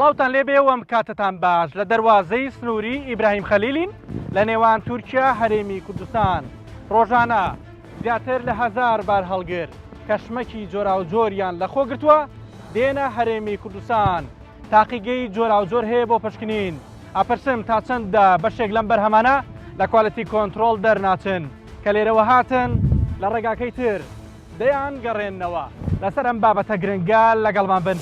سڵاوتان لێبێ و ئەم کاتتان باش لە دەواازەی سنووری ئیبراهیم خەلیلین لە نێوان تورکیا هەرێمی کوردستان ڕۆژانە زیاتر لە 1000 بار هەڵگر کەشمەکی جۆرا و جۆریان لە خۆگرتووە دێنە هەرێمی کوردستان تاقیگەی جۆرا و جۆر هەیە بۆ پشکنین ئەپرسم تا چەندە بەشێک لەم بەرهەمانە لە کوالەتی کۆنتترۆل دەرناچن کە لێرەوە هاتن لە ڕێگاکەی تر دەیان گەڕێننەوە لەسەر ئەم بابەتە گرنگە لەگەڵمان بن.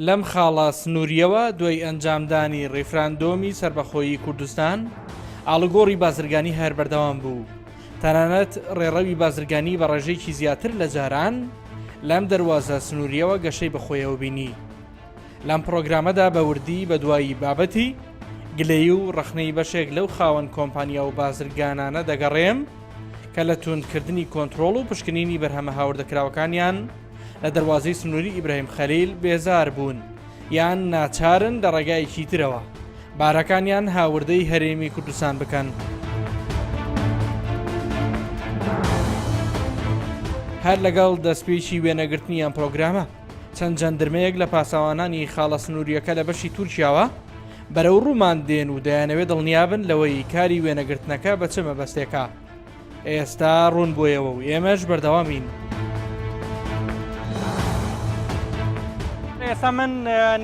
لەم خاڵە سنووریەوە دوای ئەنجامدانی ڕێفراندۆمی سربەخۆیی کوردستان ئاڵوگۆڕی بازرگانی هەر بەردەوام بوو تەنانەت ڕێڕەوی بازرگانی بە ڕێژەیەکی زیاتر لە جاران لەم دەواازە سنووریەوە گەشەی بەخۆیەوە بینی لەم پرۆگرامەدا بە وردی بە دوایی بابەتی گلەی و ڕەخنەی بەشێک لەو خاوەن کۆمپانیا و بازرگانانە دەگەڕێم کە لە توندکردنی کۆنتترۆل و پشکنینی بەرهەمە هاوردەکراوەکانیان لە دەواازەی سنووری ئیبراهیم خەلیل بێزار بوون یان ناچارن لە ڕێگایەکی ترەوە بارەکانیان هاوردەی هەرێمی کوردستان بکەن. هەر لەگەڵ دەستپێکی وێنەگرتنی ئەم پرۆگرامە چەند جەندرمەیەک لە پاسەوانانی خاڵە سنووریەکە لە بەشی تورکیاوە بەرەو ڕوومان دێن و دەیانەوێت دڵنیابن لەوەی کاری وێنەگرتنەکە بە چ مەبەستێکە. ئێستا ڕوون بۆیەوە و ئێمەش بەردەوامین. ئێستا من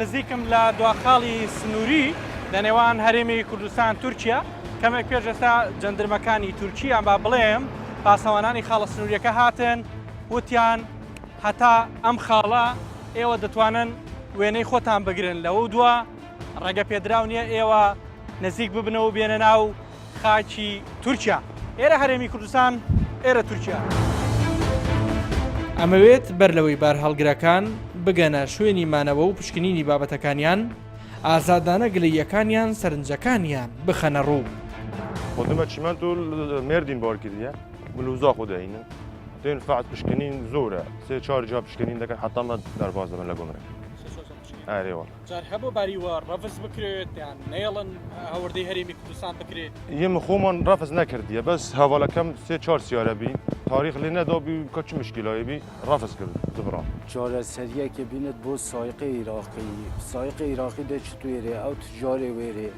نزیکم لە دواخاڵی سنووری لە نێوان هەرێمی کوردستان تورکیا کەمێک پێش ئێستا جەندرمەکانی تورکیان با بڵێم پاسەوانانی خاڵە سنووریەکە هاتن وتیان هەتا ئەم خاڵە ئێوە دەتوانن وێنەی خۆتان بگرن لەوە دووە ڕێگە پێدراو نییە ئێوە نزیک ببنەوە بێنە ناو خاکی تورکیا ئێرە هەرێمی کوردستان ئێرە تورکیا. ئەمەوێت بەر لەوەی بار هەڵگرەکان بگەنە شوێنی مانەوە و پشکنینی بابەتەکانیان ئازادانە گلەیەکانیان سەرنجەکانیان بخەنە ڕوو. خودمە چیمان تو مردین بار کردیە بلوزا خودینە تین فعت پشکنین زۆرە سێ چهار جا پشکنین دەکەن حتا مە دەرباز دەبن لە گۆمرە. ئەرێوە جار هەبوو باریوە ڕەفز بکرێت یان نێڵن هەوردەی هەرێمی کوردستان بکرێت. یەمە خۆمان ڕەفز نەکردیە بەس هەواڵەکەم سێ چهار سیارە بی تاریخ لێ نەدابی کە چ مشکلایی بی ڕەفز کرد دبڕام. چارەسەریەکە بینێت بۆ سایقی عێراقی دە چ توێرێ ئەو تجارێ وێرێ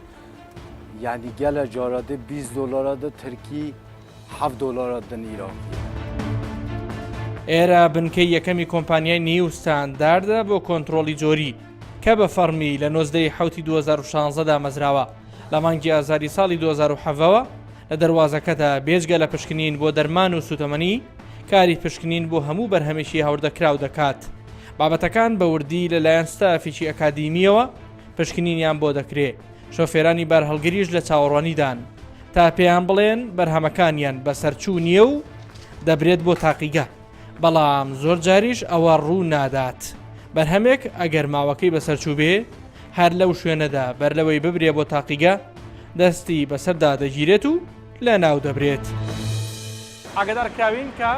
یعنی گەلە جارادە 20 دلارە ترکی 7 دلارە دن عێراقی. ئێرە بنکەی یەکەمی کۆمپانیای نیو ستانداردە بۆ کۆنتترۆلی جۆری کە بە فەرمی لە 19 حوتی 2016دا مەزراوە لە مانگی ئازاری ساڵی 2007ەوە لە دەواازەکەدا بێجگە لە پشکنین بۆ دەرمان و سوتەمەنی کاری پشکنین بۆ هەموو بەرهەمێکی هاوردەکراو دەکات. بابەتەکان بە وردی لەلایەن ستافێکی ئەکادیمیەوە پشکنینیان بۆ دەکرێت شۆفێرانی بار هەڵگریش لە چاوەڕوانیدان تا پێیان بڵێن بەرهەمەکانیان بەسەرچوو نییە و دەبرێت بۆ تاقیگە بەڵام زۆر جاریش ئەوە ڕوو نادات. بەرهەمێک ئەگەر ماوەکەی بەسەرچوو بێ هەر لەو شوێنەدا بەر لەوەی ببرێ بۆ تاقیگە دەستی بەسەردا دەگیرێت و لە ناو دەبرێت. ئاگادارکراوین کە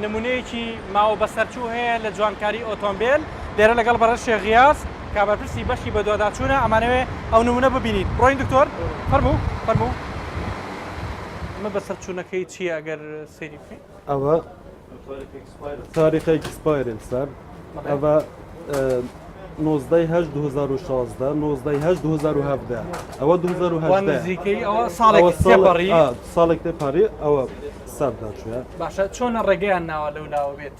نمونەیەکی ماوە بەسەرچوو هەیە لە جوانکاری ئۆتۆمبیل لێرە لەگەڵ بەڕەشی غیاس کابراپرسی بەشی بە دوواداچوونە ئەمانەوێ ئەو نمونە ببینین. ڕۆین دکتۆر فەرموو ئەمە بەسەرچوونەکەی چییە ئەگەر سەیری بکەین؟ ئەوە تاریخی ئەکسپایرن سەر ئەوە 19/8/2016 19/8/2017 ئەوە 2017 نزیکەی ئەوە ساڵێک تێپەڕی ئەوە سەردا چوە. باشە چۆنە ڕێگەیان ناوە لەو ناوە بێت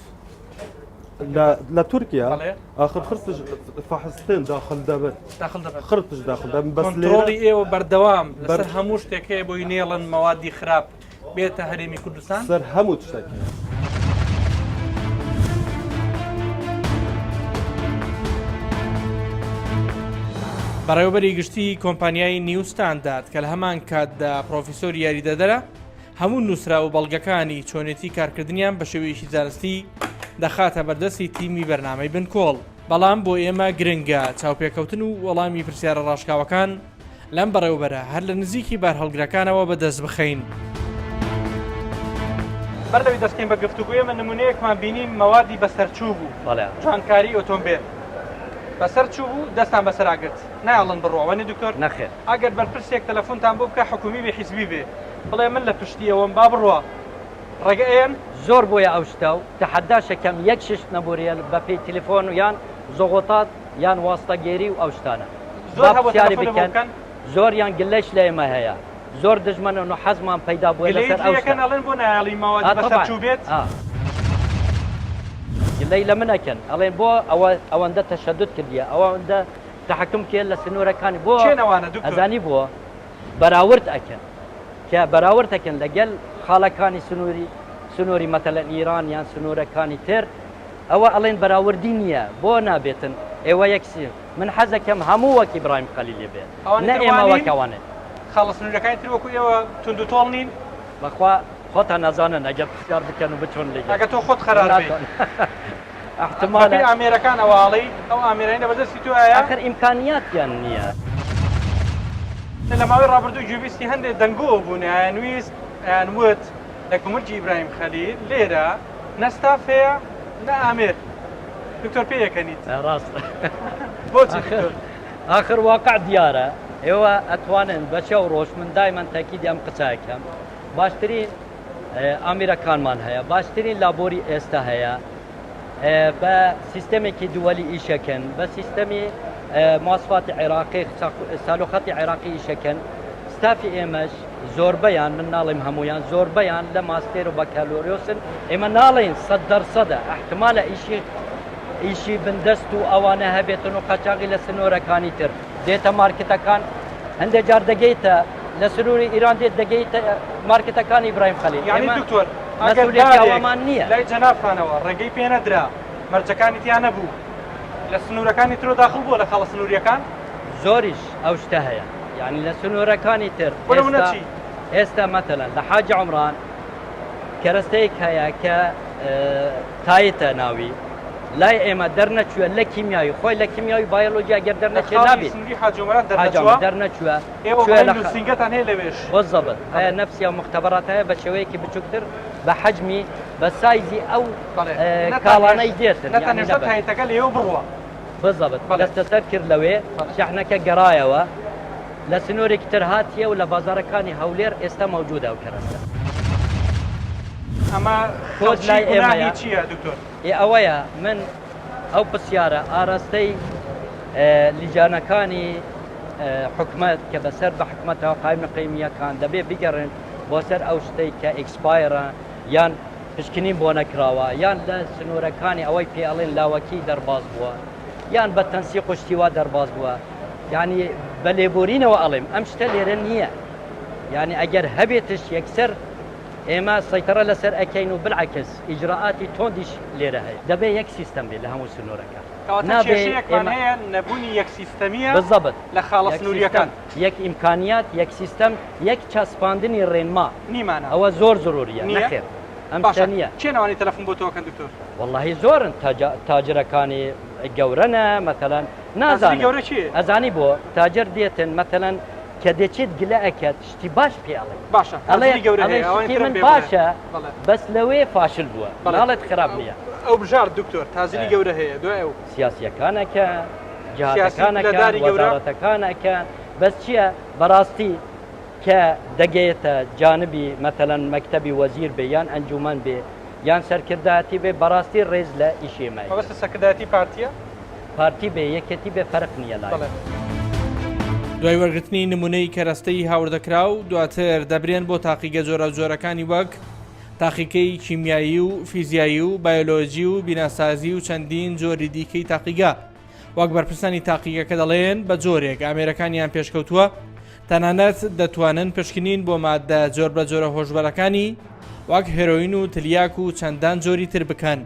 لە تورکیا آخر خرتش فحستين داخل دەبێت خرتش داخل دەبێت بەس کۆنتترۆڵی ئێوە بەردەوام لەسەر هەموو شتێکەیە بۆی نێڵن مەوادی خراپ بێتە هەرێمی کوردستان سەر هەموو شتێک. بەڕێوەبەری گشتی کۆمپانیای نیو ستاندارد کە لە هەمان کاتدا پرۆفیسۆر یاریدەدەرە هەموو نووسرا و بەڵگەکانی چۆنێتی کارکردنیان بە شێوەیەکی زانستی دەخاتە بەردەستی تیمی بەرنامەی بنکۆڵ بەڵام بۆ ئێمە گرنگە چاوپێکەوتن و وەڵامی پرسیارە ڕاشکاوەکان لەم بەڕێوبەرە هەر لە نزیکی بار هەڵگرەکانەوە بەدەست بخەین. بەردەوی دەستکەین بە گفتوگوی ئێمە نمونەیەکمان بینیم مەوادی بەسەرچوو بوو جوانکاری ئۆتۆمبیل بەسەر چوو بوو دەستان بەسەراگرت نایڵن بڕۆوەنی دکتۆر نەخێر ئەگەر بەرپرسێک تەلەفۆنتان بۆ بکە حکومی بێ حیزبی بێ بڵێ من لە پشتیەوەم با بڕوە ڕێگەیان زۆر بۆیە ئەو شتە و تەحەداشەکەم یەک شش نەبووریە بە پێی تەلەفۆن و یان زۆغۆتات یان واستەگێری و ئەو شتانە زۆر هەبوو بکەن زۆر یان گلەش لە ئێمە هەیە زۆر دژمنە و حەزمان پەیدا بووە لەسەر ئەو شتە ئەڵێن بۆ نایاڵی ماوەدی بەسەرچوو بێت گلەی لە منەکەن ئەڵێن بۆ ئەوەندە تەشەدد کردیە ئەوەندە تحکم کرد لە سنوورەکانی بۆ ئەزانی بووە بەراورد ئەکەن کە بەراورد ئەکەن لەگەل خاڵەکانی سنووری مەتەلەن ئیران یان سنوورەکانی تر ئەوە ئەڵێن بەراوردی نییە بۆ نابێتن ئێوە یەکسی من حەزەکەم هەموو وەکی ئیبراهیم خەلیلی بێت نە ئێمە وەکەوانێت خاڵە سنوورەکانی تر وەکو ئێوە تونند و تۆڵ نین بەخوا خۆتان نەزانن ئەگەر پرسیار بکەن و بچۆن لێ ئەگە تۆ خۆت خەراب بێت احتمال ئامێرەکان ئەواڵی ئەو ئامێرەینە بەدەستی تو ئایا آخر ئیمکانیاتیان نییە لە ماوەی ڕابردوو گوێبیستی هەندێک دەنگۆ بوون یانویست یانوت لە کومەرجی ئیبراهیم خەلیل لێرە نەستاف هەیە نە ئامێر دکتۆر پێیەکەنیت ڕاست بۆچی آخر واقع دیارە ئێوە ئەتوانن بەچە و ڕۆژ من دایمان تاکیدی ئەم قسایەکەم باشترین ئامێرەکانمان هەیە باشترین لابۆری ئێستا هەیە بە سیستەمێکی دووەلی ئیشەکەن بە سیستەمی مواصفاتی عێراقی سالۆخەتی عێراقی ئیشەکەن ستافی ئێمەش زۆربەیان من ناڵێم هەمویان زۆربەیان لە ماستێر و بەکالۆریۆسن ئێمە ناڵێن 100% احتمالە ئیشی بندەست و ئەوانە هەبێتن و قەچاقی لە سنوورەکانی تر دێتە مارکتەکان هەندێک جار دەگەیتە لە سنووری ئیران دێت دەگەیتە مارکتەکانی ئیبراهیم خەلیل یعنی دکتۆر مەسئولیەتیاوەمان نییە لای جەنابخانەوە ڕێگەی پێ نەدرا مەرجەکانی تیان نەبوو لە سنوورەکانی ترۆ داخل بووە لە خاڵە سنووریەکان زۆریش ئەو شتە هەیە یعنی لە سنوورەکانی تر ئێستا مەتەلەن لە حاجی عومران کەرەستەیەک هەیە کە تایتە ناوی لای ئێمە دەرنەچووە لە کیمیایی خۆی لە کیمیاوی بایۆلۆژیا گەر دەرنەچێ نابێت دەرنەچووە سینگەتان هەیە لەوێش بەزەبت هەیە نەفسیا مختبەرات هەیە بە شێوەیەکی بچووکتر بە حەجمی بە سایزی ئەو کاڵانەی دێتن هەیەتەکە لێوە بڕوە بەزەبت دەستە سەر کرد لەوێ شەحنەکە گەڕایەوە لە سنوورێکی تر هاتیە و لە بازارەکانی هەولێر ئێستا مەوجودە و کەرەستە ئەمە کۆچ لای ئێمە چییە دکتۆر ئەوەیە من ئەو پرسیارە ئاراستەی لیجانەکانی حکومەت کە بەسەر بە حکومەتەوە قایم قەیمیەکان دەبێ بگەڕێن بۆ سەر ئەو شتەی کە ئێکسپایرە یان پشکنین بۆ نەکراوە یان لە سنوورەکانی ئەوەی پێڵێن لاوەکی دەرباز بووە یان بە تەنسی قوشتیوا دەرباز بووە یعنی بە لێبورینەوە ئەڵێم ئەم شتە لێرە نییە یعنی ئەگەر هەبێتش یەکسەر ئێمە سەیتەرە لەسەر ئەکەین و بالعکس ئیجراعاتی تۆندیش لێرە هەیە دەبێت یەک سیستەم بێت لە هەموو سنوورەکە هەیە نەبوونی یەک سیستەمیە بزەبت لە خاڵە سنووریەکان یەک ئیمکانیات یەک سیستەم یەک چاسپاندنی ڕێنما نیمانە ئەوە زۆر زۆریە نەخێر ئەم نییە چێنەوانی تەلەفۆن بۆ تۆکەن دکتۆر واللهی زۆرن تاجرەکانی گەورەنە مەتەلەن نازانی گەورە چی ئەزانی بۆ تاجر دێتن مەتەلەن کە دەچێت گلە ئەکات شتی باش پێڵێ باشە من باشە بەس لەوێ فاشل بووە بەڵێت خراپ نییە ئەو بژار دکتۆر تازیلی گەورە هەیە دوای ئەو سیاسیەکانەکە جهاتەکانەکە وەزارەتەکانەکە بەس چییە بەڕاستی کە دەگەیتە جانبی مەتەلەن مەکتەبی وەزیر بێ یان ئەنجومەن بێ یان سەرکردایەتی بێ بەڕاستی ڕێز لە ئیشێمای بەستە سەرکردایەتی پارتیە پارتی بێ یەکەتی بێ فەرق نییە لای دوای وەرگرتنی نمونەی کەرەستەی هاوردەکرا و دواتر دەبرێن بۆ تاقیگە جۆرە جۆرەکانی وەک تاقیکەی کیمیایی و فیزیایی و بایۆلۆژی و بیناسازی و چەندین جۆری دیکەی تاقیگا وەک بەرپرسانی تاقیگەکە دەڵێن بە جۆرێک ئامێرەکانیان پێشکەوتووە تەنانەت دەتوانن پشکنین بۆ مادە جۆر بە جۆرە هۆشبەرەکانی وەک هێرۆین و تلیاک و چەندان جۆری تر بکەن.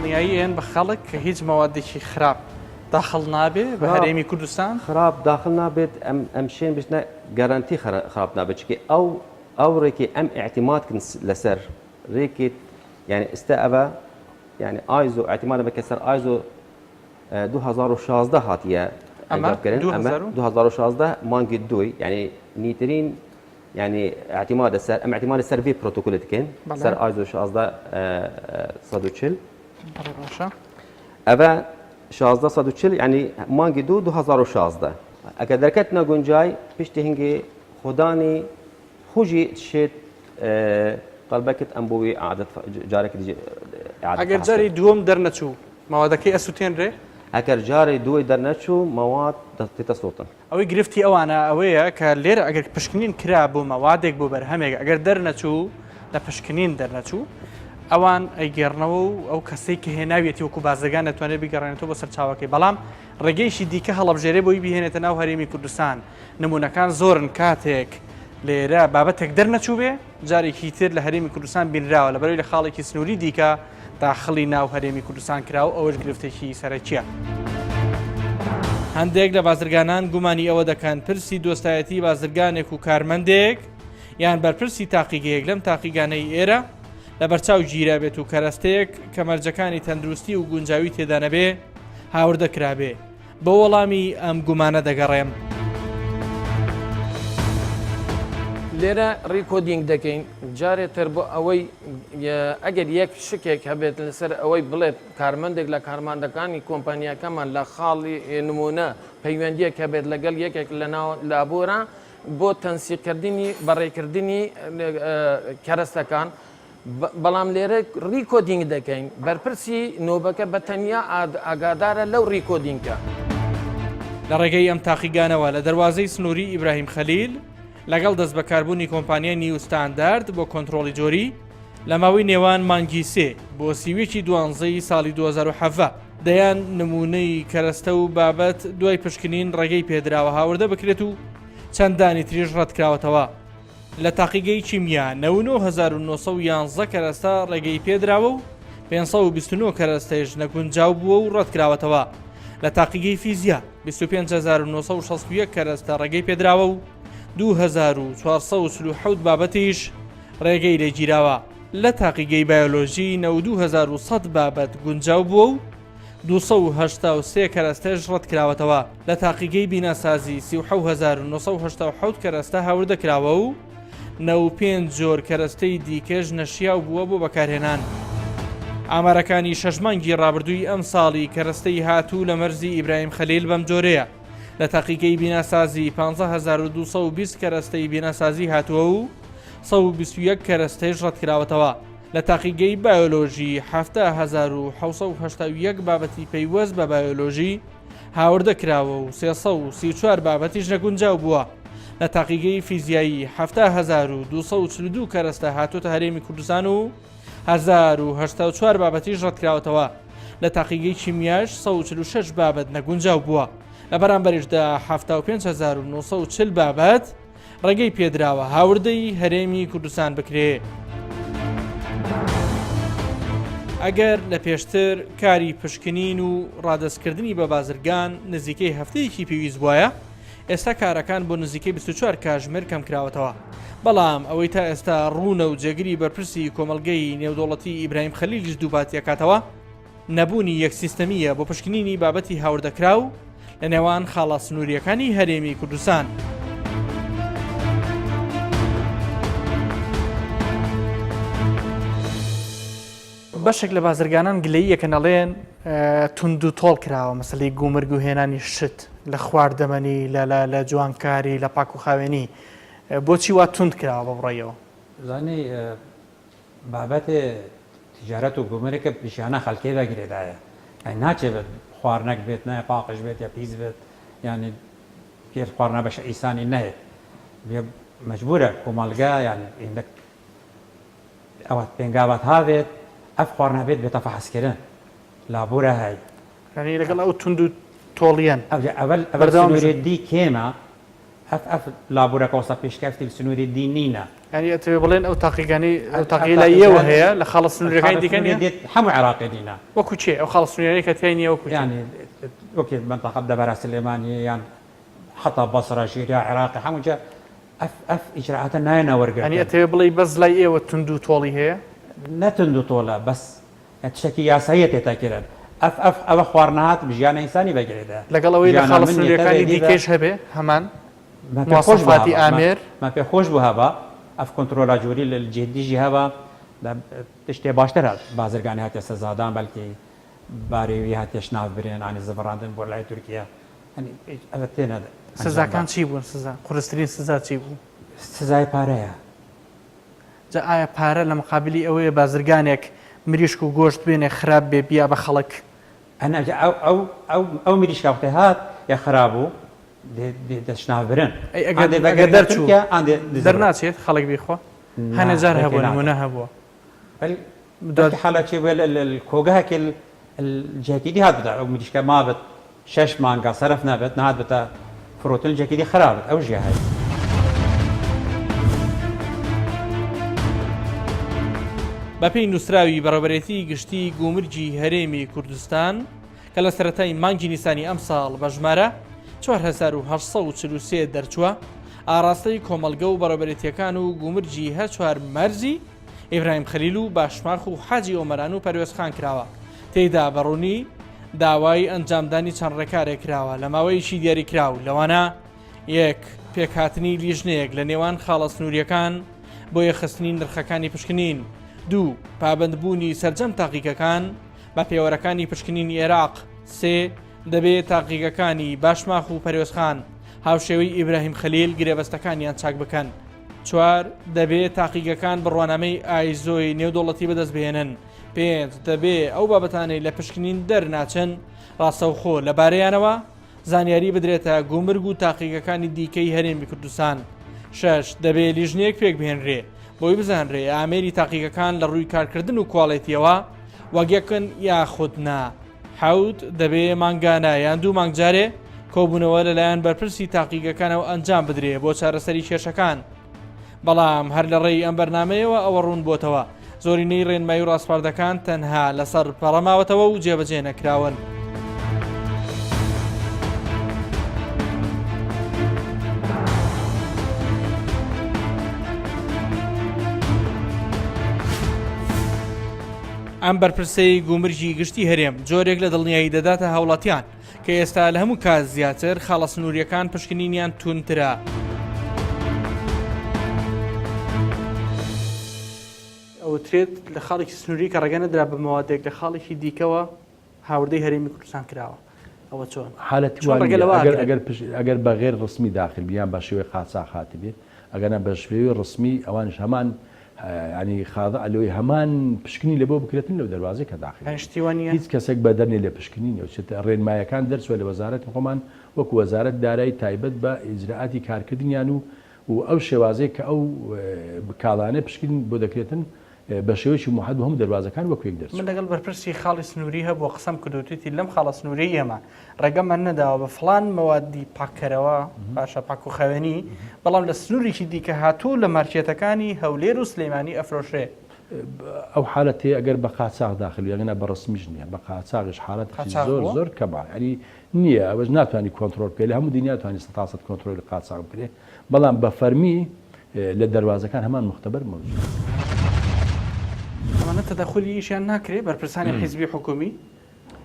دڵنیاییان بە خەڵک کە هیچ مەوادێکی خراپ داخل نابێ بە هەرێمی کوردستان خراپ داخل نابێت ئەم شێن بچنە گەرانتی خراپ نابێت چکە ئەو ڕێکی ئەم اعتیمادکن لەسەر ڕێکێت یعنی ئێستا ئەوە یعنی ئایزۆ اعتیمادە بە کەسەر ئایزۆ 2016 هاتیە ئەنجامکردن ئەمە 2016 مانگی دوی یعنی نیترین يعني اعتماد السر ام اعتماد السر في بروتوكول دكين سر ايزو 16 140 ابا 16 140 يعني مانجي دو 2016 اگر دركتنا گنجاي پشت هنگي خداني خوجي شيت قلبكت انبوي عادت جارك اعاده اگر جاري دوم درنچو موادكي اسوتين ري اگر جاري دوي درنچو مواد تتصوتن ئەوەی گرفتی ئەوانە ئەوەیە کە لێرە ئەگەر پشکنین کرا بوو مەوادێک بۆ بەرهەمێک ئەگەر دەرنەچوو لە پشکنین دەرنەچوو ئەوان ئەیگەڕنەوە و ئەو کەسەی کە هێناویەتی وەکو بازرگان دەتوانێت بگەڕێنێتەوە بە سەر چاوەکەی بەڵام ڕێگەیشی دیکە هەڵەبژێرێ بۆی بهێنێتە ناو هەرێمی کوردستان نمونونەکان زۆرن کاتێک لێرە بابەتێک دەرنەچوو بێ جارێکی تر لە هەرێمی کوردستان بینراوە لە بەرەوەی لە خاڵێکی سنووری دیکە داخڵی ناو هەرێمی کوردستان کراوە ئەوەش گرفتێکی سەرەکیە. هەندێک لە بازرگانان گومانی ئەوە دەکەن پرسی دۆستایەتی بازرگانێک و کارمەندێک یان بەرپرسی تاقیگەیەک لەم تاقیگانەی ئێرە لە بەرچاو گیرە بێت و کەرەستەیەک کە مەرجەکانی تەندروستی و گونجاوی تێدا نەبێ هاوردەکرابێ بە وەڵامی ئەم گومانە دەگەڕێم. لێرە ڕیکۆدینگ دەکەین جارێتر بۆ ئەوەی ئەگەر یەک شکێک هەبێت لەسەر ئەوەی بڵێت کارمەندێک لە کارماندەکانی کۆمپانیەکەمان لە خاڵی نمونە پەیوەندیەک هەبێت لەگەڵ یەکێک لە ناو لابۆرە بۆ تەنسیقکردنی بەڕێکردنی کەرەستەکان بەڵام لێرە ڕیکۆدینگ دەکەین بەرپرسی نۆبەکە بە تەنیا ئاگادارە لەو ڕیکۆدینگکە. لە ڕێگەی ئەم تاقیگانەوە لە دەواازەی سنووری ئیبراهیم خەلیل لەگەڵ دەست بەکاربوونی کۆمپانیای نیوستاندارد بۆ کۆنتترۆلی جۆری لە ماوەی نێوان مانگی سێ بۆ سیوێکی دوانزەی ساڵی 2007 دەیان نمونەی کەرەستە و بابەت دوای پشکنین ڕێگەی پێدراوە هاوردە بکرێت و چەندانی تریش ڕەتکراوەتەوە. لە تاقیگەی چیمیا 9911 کەرەستە ڕێگەی پێدراوە و 529 کەرەستەیش نەگونجاو بووە و ڕەتکراوەتەوە. لە تاقیگەی فیزیا 25961 کەرەستە ڕێگەی پێدراوە و 2437 بابەتیش ڕێگەی لێگیراوە. لە تاقیگەی بایۆلۆژی 92100 بابەت گونجاو بووە و 283 کەرەستەش ڕەتکراوەتەوە. لە تاقیگەی بیناسازی 37987 کەرەستە هاوردەکراوە و 95 جۆر کەرەستەی دیکەش نەشیاو بووە بۆ بەکارهێنان. ئامارەکانی شەژمانگی ڕابردووی ئەم ساڵی کەرەستەی هاتوو لە مەرزی ئیبراهیم خەلیل بەم جۆرەیە. لە تاقیگەی بیناسازی 15220 کەرەستەی بیناسازی هاتووە و 121 کەرەستەیش ڕەتکراوەتەوە. لە تاقیگەی بایۆلۆژی 7781 بابەتی پەیوەست بە بایۆلۆژی هاوردەکراوە و 334 بابەتیش نەگونجاو بووە. لە تاقیگەی فیزیایی 7242 کەرەستە هاتوۆتە هەرێمی کوردستان و 1084 بابەتیش ڕەتکراوەتەوە. لە تاقیگەی چیمیاش 146 بابەت نەگونجاو بووە. لە بەرامبەریشدا 75940 بابەت ڕێگەی پێدراوە هاوردەی هەرێمی کوردستان بکرێ. ئەگەر لە پێشتر کاری پشکنین و ڕادەستکردنی بە بازرگان نزیکەی هەفتەیەکی پێویست بووایە، ئێستا کارەکان بۆ نزیکەی 24 کاتژمێر کەم کراوەتەوە. بەڵام ئەوەی تا ئێستا ڕوونە و جێگیری بەرپرسی کۆمەلگەی نێودوڵەتی ئیبراهیم خەلیلیش دووباتیەکاتەوە نەبوونی یەک سیستەمیە بۆ پشکنینی بابەتی هاوردەکراو لە نێوان خاڵە سنووریەکانی هەرێمی کوردستان. بەشێک لە بازرگانان گلەییەکە نەڵێن تونند و تۆڵ کراوە مەسلەی گومرگ و هێنانی شت لە خواردەمەنی لە جوانکاری لە پاک و خاوێنی بۆچی وا تونند کراوە بە بڕێەوە؟ زانی بابەت تجارەت و گومرگە پیشانە خەڵکێ دەگرێدایە ناچێت خواردنەک بێت نایە پاقش بێت یا پیس بێت یعنی پێر خواردنە بەش ئیسانی نەهێت مەجبورە کۆمەڵگا یعنی ئەوە پێنگاوات هاوێت ئەف خواردنە بێت بێتە فەحسکردن لابوورە هەی لەگەڵ ئەو تونند و تۆڵیان ئەوەل سنوورێتی کێمە ئەف لابوورەکە وەسە پێشکەفتی سنووری دینینە ینی ئەتەوێ بڵێن ئەو تاقیگانی ئەو تاقیلاییەوە هەیە لە خاڵە سنووریەکانی دیکەن هەموو عێراقی دینە وەکو چێ ئەو خاڵە سنووریەکە کە تیای نیە وەکو ینی وەکی منطقە دەبارە سلێمانی یان حتا بەسڕە ژیریا عێراقی هەمووجا ئەف ئیجراعاتە نایەنە وەرگرت ینی ئەتەوێ بڵێ بەس لای ئێوە تونند و تۆڵی هەیە نەتند و تۆڵە بەس شتێکی یاساییە تێتاکرێت ئەوە خواردنەهات ژیانە ئینسانی بەگرێدا لەگەڵ ئەوەی لە خاڵە سنووریەکانی دیکەش هەبێ هەمان مواصفاتی ئامێر ما پێ خۆش بوو هەبە ئەف کۆنتترۆلا جووری لە جێدیژی هەبە شتێ باشترە بازرگانی هاتێ سەزادان بەلکی بارێوی هاتێش ناوبرێن ئانی زەبڕاندن بۆ لای تورکیا ئەوە تێنە سزاکان چی بوون سزا قورسترین سزا چی بوو سزای پارەیە جا ئایا پارە لە مقابلی ئەوەیە بازرگانێک مریشک و گۆشت بێنێ خراپ بێ بیا بە خەڵک ئەو مریشکاوتە هات یا خراببوو دەشناوبرن دەرناچێت خەڵک بیخوا هەنە جار هەبوو نمونە هەبووە حاڵەتی کۆگەهێک جاکیدی هات بدە ئەو مریشکە مابێت 6 مانگا سەرف نابێت نهات بتە فرۆتل جاکیدی خرابێت ئەو ژیا هەیە بەپێی نووسراوی بەڕێوەبەرێتی گشتی گومرجی هەرێمی کوردستان کە لە سەرەتای مانگی نیسانی ئەم ساڵ بە ژمارە 4843 دەرچووە ئاراستەی کۆمەلگە و بەڕێوەبەرێتیەکان و گومرجی هەر چوار مەرزی ئیبراهیم خەلیل و باشماخ و حاجی ئۆمەران و پەروێزخان کراوە تێیدا بەڕوونی داوای ئەنجامدانی چەند ڕێکارێک کراوە لە ماوەیەکی دیاری کراو لەوانە یەک پێکهاتنی لیژنەیەک لە نێوان خاڵە سنووریەکان بۆ یەخستنی نرخەکانی پشکنین دوو پابندبوونی سەرجەم تاقیکەکان بە پێوەرەکانی پشکنین عێراق سێ دەبێت تاقیگەکانی باشماخ و پەروێزخان هاوشێوەی ئیبراهیم خەلیل گرێبەستەکانیان چاک بکەن چوار دەبێت تاقیگەکان بڕوانامەی ئایزۆی نێودوڵەتی بەدەست بهێنن پێنج دەبێت ئەو بابەتانەی لە پشکنین دەرناچن ڕاستەوخۆ لەبارەیانەوە زانیاری بدرێتە گومرگ و تاقیگەکانی دیکەی هەرێمی کوردستان شش دەبێت لیژنەیەک پێک بهێنرێ بۆی بزانرێ ئامێری تاقیگەکان لە ڕووی کارکردن و کواڵێتیەوە وەگەکن یاخودنا حەوت دەبێ مانگانە یان دوو مانگجارێ کۆبوونەوە لەلایەن بەرپرسی تاقیگەکانەوە ئەنجام بدرێ بۆ چارەسەری کێشەکان بەڵام هەر لە ڕێی ئەم بەرنمەیەوە ئەوە ڕوون بۆتەوە زۆرینەی ڕێنمایی و ڕاستپاردەکان تەنها لەسەر پەڕەماوەتەوە و جێبەجێ نەکراون. ئەم بەرپرسەی گومرجی گشتی هەرێم جۆرێک لە دڵنیایی دەداتە هاوڵاتیان کە ئێستا لە هەموو کات زیاتر خاڵە سنووریەکان پشکنینیان تونترە. ئەوترێت لە خاڵێکی سنووری کە ڕێگە نەدرا بە مەوادێک لە خاڵێکی دیکەوە هاوردەی هەرێمی کوردستان کراوە ئەوە چۆن حالەتی ئەگەر بە غێر ڕسمی داخل بیان بە شێوەی قاچاق هاتی بێت ئەگەنە بە شێوەی ڕسمی ئەوانش هەمان ینی خاضە ئەلۆی هەمان پشکنی لە بۆ بکرێتن لەو دەواازی کە داخل هیچ کەسێک بە دەرنێ لە پشکنی نێوچێت ڕێنمایەکان دەرچوە لە وەزارەتی خۆمان وەکو وەزارەت دارایی تایبەت بە ئیجراعاتی کارکردنیان و ئەو شێوازەیە کە ئەو کاڵانە پشکین بۆ دەکرێتن بە شێوەیەکی موحەد بە هەموو دەواازەکان وەکو یەک دەرچوو. من لەگەڵ بەرپرسی خاڵی سنووری هەبوو قسەم کردوتیتی لەم خاڵە سنووری ئێمە ڕێگەمان نەداوە بە فڵان مەوادی پاکەرەوە باشە پاک و خەوێنی بەڵام لە سنووریکی دیکە هاتوو لە مارکێتەکانی هەولێر و سلەیمانی ئەفرۆشێ. ئەو حالەتێ ئەگەر بە قاچاق داخل یەگەنە بە ڕسمیش نییە بە قاچاقش حالەت زۆر زۆر کەما ینی نییە ئەوەش ناتوانانی کۆنتترۆل بکە لە هەموو دنیا توانانی 100% کۆنتترۆلی قاچاق بکرێ بەڵام بە فەرمی لە دەواازەکان هەمان مختبەر مەوجود. ئەمانە تەدەخلی ئیشیان ناکرێت بەرپرسانی حیزبی حکومی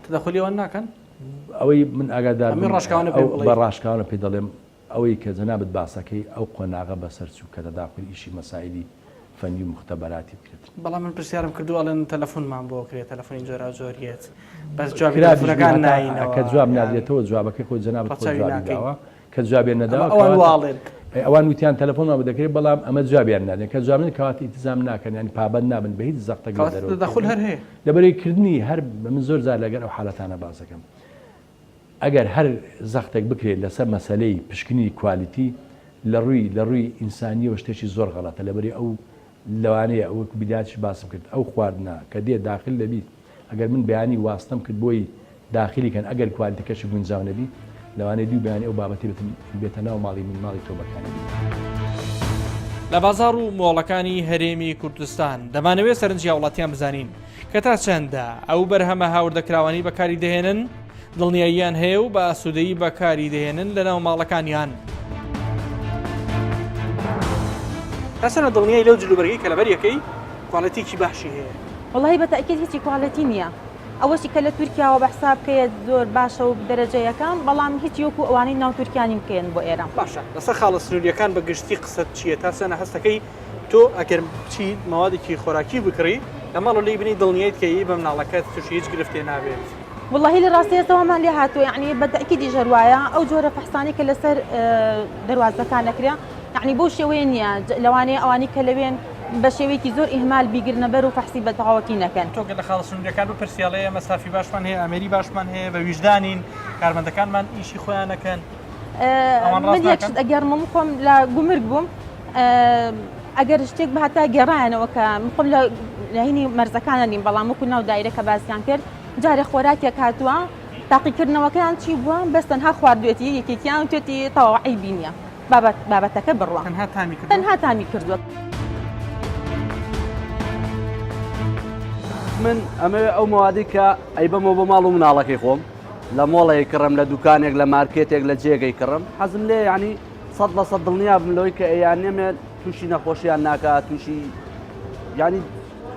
تەدەخلیەوە ناکەن ئەوەی من ئاگادار بە ڕاشکاوانە پێ دەڵێم ئەوەی کە جەنابەت باسەکەی ئەو قۆناغە بەسەرچوو کە دەداخلی ئیشی مەسایلی فەنی و مختبەراتی بکرێت. بەڵام من پرسیارم کردووەڵێن تەلەفۆنمان بۆ کرێت تەلەفۆنی جۆرا جۆریێت بەس جوابەکان ناینەوە کە جواب نادێتەوە جوابەکەی خۆی جەنابەت داوە کە جوابێن نەداوە ئەوان وتیان تەلەفۆنمان بدەکرێت بەڵام ئەمە جوابیان نادێن کە جوابن کەواتی ئیتزام ناکەن ینی پابەند نابن بە هیچ زەختێک دەخل هەر هەیە لەبەرەوەیکردنی هەر من زۆر جار لەگەر ئەو حالەتانە باسەکەم ئەگەر هەر زەختێک بکرێت لەسەر مەسەلەی پشکنی کوالیتی لە ڕووی ئینسانیەوە شتێکی زۆر غەڵەتە لەبەری ئەو لەوانەیە ئەوە بیداتیش باسم کرد ئەو خواردنە کە دێ داخل دەبیت ئەگەر من بەیانی واستەم کرد بۆی داخلی کەن ئەگەر کوالیتەکەشی گونجاو نەبی لەوانەیە دوو بەیانی ئەو بابەتی بێتە ناو ماڵی من ماڵی تۆ بەکانی لە بازار و مۆڵەکانی هەرێمی کوردستان دەمانەوێت سەرنجی وڵاتیان بزانین کە تا چەندە ئەو بەرهەمە هاوردەکراوانی بەکاری دەهێنن دڵنیاییان هەیە و بە ئاسوودەیی بەکاری دەهێنن لە ناو ماڵەکانیان. حسنە دڵنیای لەو جلوبەرگەی کە لەبەر یەکەی کوالەتیکی باشی هەیە. والله بەتەکید هیچی کوالەتی نییە. ئەوەشی کە لە تورکیاوە بەحساب بکەیت زۆر باشە و دەرەجەیەکان بەڵام هیچ وەکو ئەوانەی ناو تورکیانی بکەن بۆ ئێرە. باشە لەسەر خاڵە سنووریەکان بە گشتی قسەت چییە تا سەنە هەستەکەی تۆ ئەگەر بچیت ماوادێکی خۆراکی بکڕی لە ماڵ لی بنی دڵنیایت کەی بە مناڵەکەت تووشی هیچ گرفتێ نابێت. والله لە ڕاستیەوەمان لێ هاتووە یعنی بەتەکیدی ژەروایە ئەو جۆرە فەحسانی کە لەسەر دەواازەکان نەکرا یعنی بۆ شێوەیە نییە لەوانەیە ئەوانی کە لەوێن بە شێوەیەکی زۆر ئیهمال بیگرنە بەر و فەحسی بە تەواوەتی نەکەن. تۆگە لە خاڵە سنووریەکان و پرسیاڵەیە مەسافی باشمان هەیە ئەمێری باشمان هەیە بە ویژدانین کارمەندەکانمان ئیشی خۆیان نەکەن. من یەکشت ئەگەرمم خۆم لە گومرگ بووم ئەگەر شتێک بەهاتا گەڕایەنەوە کە خۆم لە هینی مەرزەکانە نیم بەڵام وەکو ناو دایرەکە باسییان کرد جارێ خۆراکێک هاتووە تاقیکردنەوەکەیان چی بووە بەس تەنها خواردوێتی یەکێکیان توێتی تەواوی بینیە بابەتەکە بڕوە تەنها تامی کردووە. من ئەمە ئەو موادی کە ئەیبەمەوە بە ماڵ و مناڵەکەی خۆم لە مۆڵی کڕم لە دوکانێک لە مارکێتێک لە جێگەی کڕم حەزم لێ ینی 100% دڵنیا بم لەوەی کە ئەیان نێمێ تووشی نەخۆشییان ناکات تووشی ینی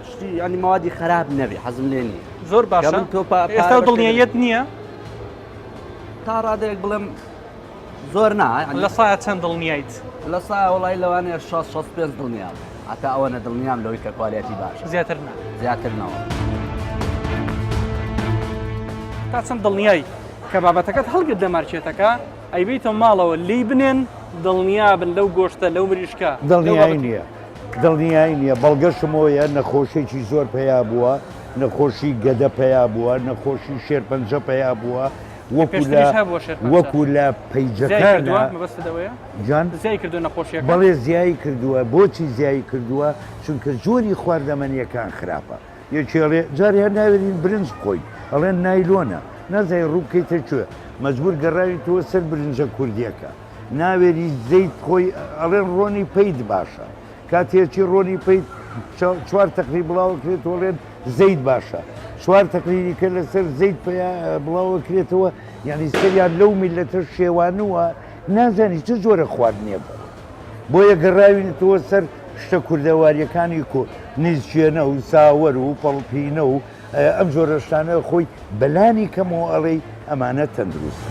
شتی ینی موادی خراپ نەبێ حەزم لێ نیە. زۆر باشە ئێستا دڵنیاییت نییە تا ڕادێک بڵێم زۆر نا لە سایە چەند دڵنیایت لە سایە وڵی لەوانەیە 65 دڵنیا هەتا ئەوەنە دڵنیام لەوەی کە کوالیەتی باشە زیاترنەوە تا چەند دڵنیایی کە بابەتەکەت هەڵگرت لە مارکێتەکە ئەیبیتە ماڵەوە لی بنێن دڵنیا بن لەو گۆشتە لەو مریشکە دڵنیایی نییە دڵنیایی نییە بەڵگەشمەوەیە نەخۆشێکی زۆر پیا بووە نەخۆشی گەدە پیا بووە نەخۆشی شێرپەنجە پیا بووە وەکو لە پەیجەکانە جان بەڵێ زیایی کردووە بۆچی زیایی کردووە چونکە زۆری خواردەمەنیەکان خراپە یەکێڵێ جارێ هەر ناوێرین برنج بخۆی ئەڵێن نایلۆنە نازای ڕووکەیتە کوێ مەجبور گەڕاوی تۆ سەر برنجە کوردیەکە ناوێری زەیت خۆی ئەڵێن ڕۆنی پەید باشە کاتێکی ڕۆنی پەید 4 تەقری بڵاو کرێت ئەڵێن زەیت باشە 4 تەقریریکە لەسەر زەیت بڵاوە کرێتەوە یعنی سەریان لەو میلەتە شێوانوە نازانی چه جۆرە خواردنیە بە بۆیە گەڕاوینەوە سەر شتە کوردەواریەکانی نیزچێنە و ساوەر و پەڵپینە و ئەم جۆرە شتانە خۆی بەلانی کەمەوە ئەڵێ ئەمانە تەندروستە.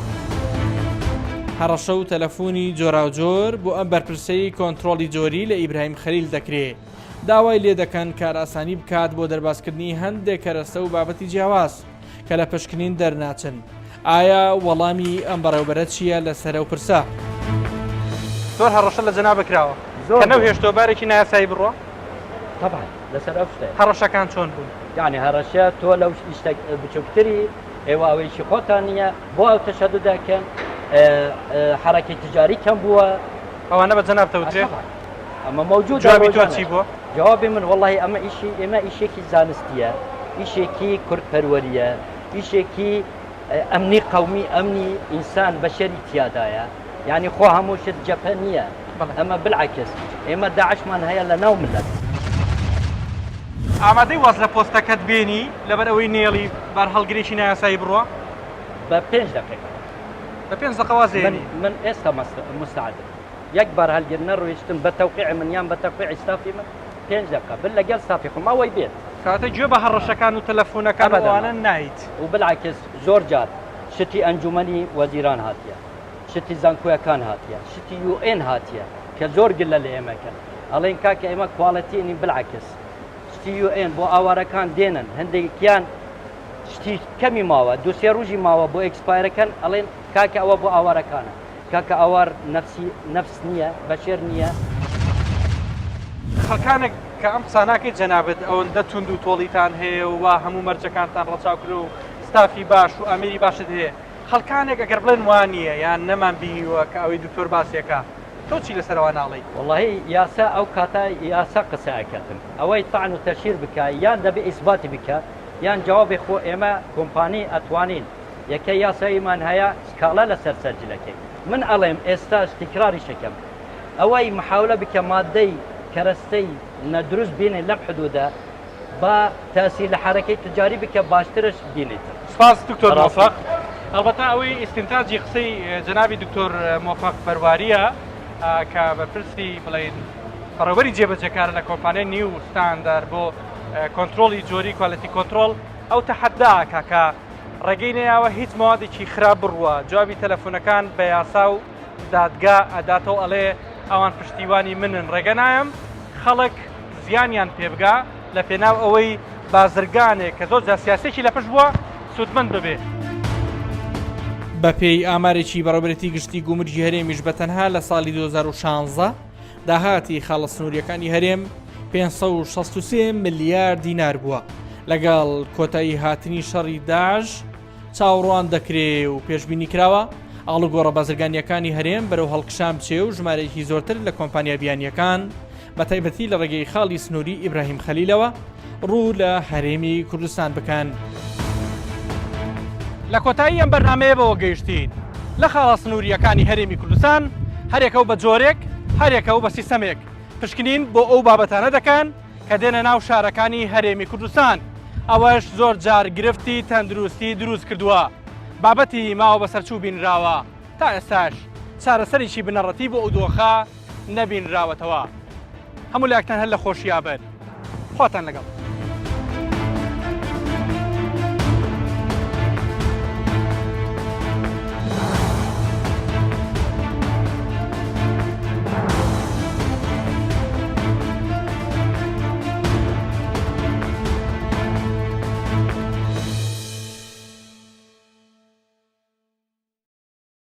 هەڕەشە و تەلەفۆنی جۆراوجۆر بۆ ئەم بەرپرسەی کۆنتترۆلی جۆری لە ئیبراهیم خەلیل دەکرێت داوای لێ دەکەن کار ئاسانی بکات بۆ دەرباسکردنی هەندێک کەرەستە و بابەتی جیاواز کە لە پشکنین دەرناچن. ئایا وەڵامی ئەم بەڕێوبەرە چییە لەسەر و پرسا؟ زۆر هەڕەشە لە جەنا بکراوە کە نەوهێشتۆ بارێکی نایاسایی بڕۆ طبعا لەسەر ئەو شتێ هەڕەشەکان چۆن بوون؟ یعنی هەڕەشە تۆ لەو شتێک بچووکتری ئێواوەیشی خۆتان نییە بۆ ئەو تەشەدد دەکەن حرەکەی تجاری کەم بووە ئەوانە بە جەنابتەوترێ ئەمە موجود جوابی تۆ چی بووە؟ جوابی من والله ئێمە ئیشێکی زانستیە ئیشێکی کورتپەروەریە ئیشێکی ئەمنی قەومی ئەمنی ئینسان بەشەری تیادایە یعنی خۆ هەموو شت جەپە نییە ئەمە بالعکس ئێمە داعشمان هەیە لە ناو ملت. ئامادەی واز لە پۆستەکەت بێنی لەبەر ئەوەی نێڵی بار هەڵگرێکی نایاسایی بڕوە بە 5 دقیقە بە 5 دقیقە وازێنی من ئێستا مستعدم یەک بار هەڵگرنە ڕۆیشتم بە تەوقیع من یان بە تەوقیع ستافی من 5 دقیقە بل لەگەڵ ستافی خۆم ئەوەی بێت کاتە گوێ بە هەڕەشەکان و تەلەفۆنەکان ئەوانە نایت و بالعکس زۆر جار شتی ئەنجومەنی وەزیران هاتیە شتی زانکۆیەکان هاتیە شتی UN هاتیە کە زۆر گلە لە ئێمەکەن ئەڵێن کاکە ئێمە کوالەتینی بالعکس شتی UN بۆ ئاوارەکان دێنن هەندێکیان شتی کەمی ماوە دوسێ ڕۆژی ماوە بۆ ئەکسپایرەکەن ئەڵێن کاکە ئەوە بۆ ئاوارەکانە کاکە ئاوار نەفس نییە بەشێر نییە. خەڵکانێک کە ئەم قساناکەی جەنابەت ئەوەندە تونند و تۆڵیتان هەیە و وا هەموو مەرجەکانتان ڕەچاوکرد و ستافی باش و ئەمیری باشت هەیە خەڵکانێک ئەگەر بڵێن وانە یان نەمان بینیوە کە ئەوەی دکتۆر باسیەکە تۆ چی لەسەرەوە ناڵی؟ والله یاسا ئەو کاتە یاسا قسەکەتم ئەوەی تاعن و تەشیر بکە یان دەبێ ئیسباتی بکە یان جوابی خۆ ئێمە کۆمپانی ئەتوانین یەکەی یاساییمان هەیە سکاڵە لەسەر سەرجلەکەی من ئەڵێم ئێستاش تکراری شەکەم ئەوەی محاولە بکە مادەی کەرەستەی نەدروست بینێ لەم حدوودە با تاسی لە حرەکەی تجاری بکە باشترش بینێت. سپاس دکتۆر موفق. البته ئەوەی ئیسtinتاجی قسەی جنابی دکتۆر موفق بەرواریە کە بەپرسی بڵێن بەڕێوەری جێبەجەکار لە کۆمپانیای نیو ستاندەر بۆ کۆنتترۆلی جۆری کوالەتی کۆنتترۆل ئەو تەحەداکە کە ڕێگەی نەیاوە هیچ موادێکی خراپ بڕوە جوابی تەلەفۆنەکان بە یاسا و دادگا ئەداتەوە ئەڵێ ئەوان پشتیوانی منن ڕێگە نایم خەڵک زیانیان پێبگا لە پێناو ئەوەی بازرگانێک کە زۆر جا سیاسێکی لە پشت بووە سوودمەند ببێ. بەپێی ئامارێکی بەڕێوەبرێتی گشتی گومرجی هەرێمیش بەتەنها لە ساڵی 2016 داهاتی خاڵە سنووریەکانی هەرێم 563 ملیار دینار بووە لەگەڵ کۆتایی هاتنی شەڕی داعش چاوەڕوان دەکرێ و پێشبینی کراوە ئاڵوگۆڕە بازرگانیەکانی هەرێم بەرەو هەڵکشان بچێ و ژمارەیەکی زۆرتر لە کۆمپانیا بیانیەکان بە تایبەتی لە ڕێگەی خاڵی سنووری ئیبراهیم خەلیلەوە ڕوو لە هەرێمی کوردستان بکەن. لە کۆتایی ئەم بەرنامەیە بەوە گەیشتین لە خاڵە سنووریەکانی هەرێمی کوردستان هەرێکە و بە جۆرێک هەرێکە و بە سیستەمێک پشکنین بۆ ئەو بابەتانە دەکەن کە دێنە ناو شارەکانی هەرێمی کوردستان ئەوەش زۆر جار گرفتی تەندروستی دروست کردووە بابەتی ماوە بەسەرچوو بینراوە تا ئێستاش چارەسەرێکی بنەڕەتی بۆ ئەو دۆخە نەبینراوەتەوە هەموو لاکتان هەر لە خۆشییا بن خۆتان لەگەڵ.